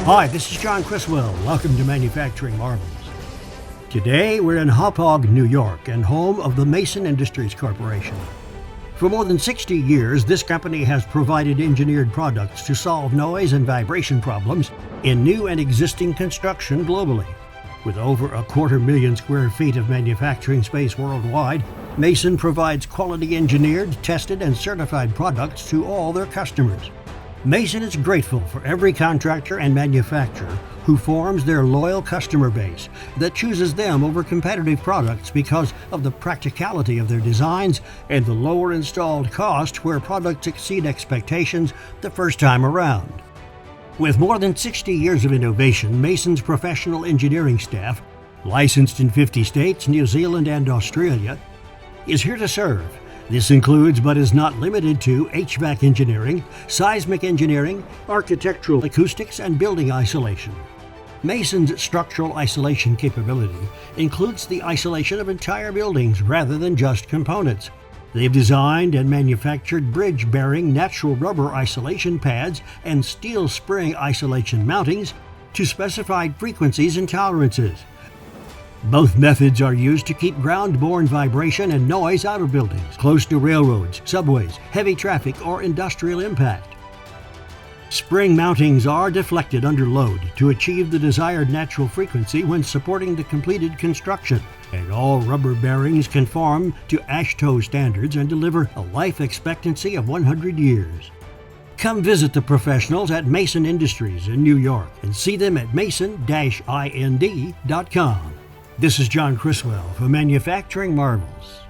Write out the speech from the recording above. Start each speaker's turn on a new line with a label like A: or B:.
A: Hi, this is John Criswell. Welcome to Manufacturing Marvels. Today, we're in Hauppauge, New York, and home of the Mason Industries Corporation. For more than 60 years, this company has provided engineered products to solve noise and vibration problems in new and existing construction globally. With over 250,000 square feet of manufacturing space worldwide, Mason provides quality engineered, tested, and certified products to all their customers. Mason is grateful for every contractor and manufacturer who forms their loyal customer base that chooses them over competitive products because of the practicality of their designs and the lower installed cost where products exceed expectations the first time around. With more than 60 years of innovation, Mason's professional engineering staff, licensed in 50 states, New Zealand, and Australia, is here to serve. This includes, but is not limited to, HVAC engineering, seismic engineering, architectural acoustics, and building isolation. Mason's structural isolation capability includes the isolation of entire buildings rather than just components. They've designed and manufactured bridge-bearing natural rubber isolation pads and steel spring isolation mountings to specified frequencies and tolerances. Both methods are used to keep ground-borne vibration and noise out of buildings, close to railroads, subways, heavy traffic, or industrial impact. Spring mountings are deflected under load to achieve the desired natural frequency when supporting the completed construction, and all rubber bearings conform to AASHTO standards and deliver a life expectancy of 100 years. Come visit the professionals at Mason Industries in New York and see them at mason-ind.com. This is John Criswell for Manufacturing Marvels.